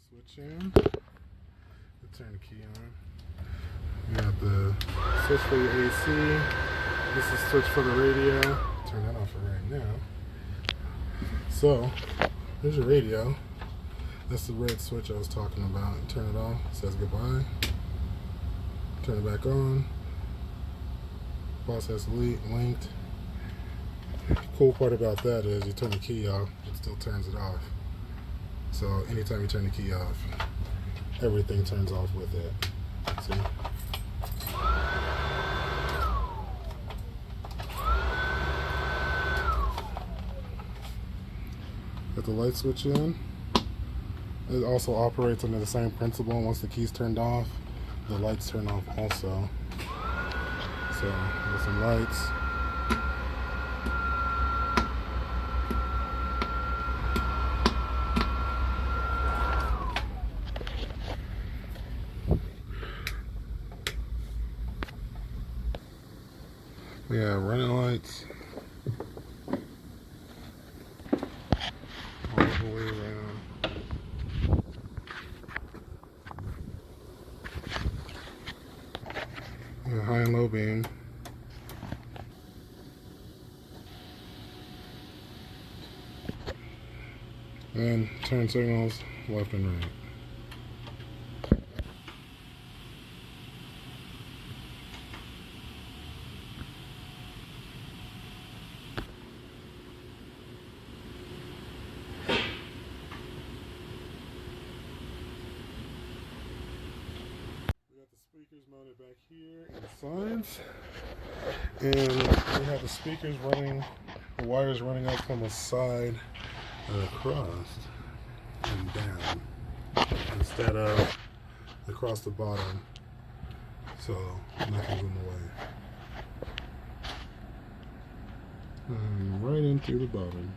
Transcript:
Switch in. Turn the key on. You got the switch for your AC. This is switch for the radio. Turn that off for right now. So, here's your radio. That's the red switch I was talking about. Turn it off. It says goodbye. Turn it back on. Boss has linked. Cool part about that is you turn the key off, it still turns it off. So anytime you turn the key off, everything turns off with it. See? Got the light switch in. It also operates under the same principle. Once the key's turned off, the lights turn off also. So there's some lights. We have running lights all the way around. High and low beam. And turn signals left and right. We got the speakers mounted back here in the sides, and we have the speakers running, the wires running up from the side and across and down instead of across the bottom, so nothing's in the way. And right in through the bottom.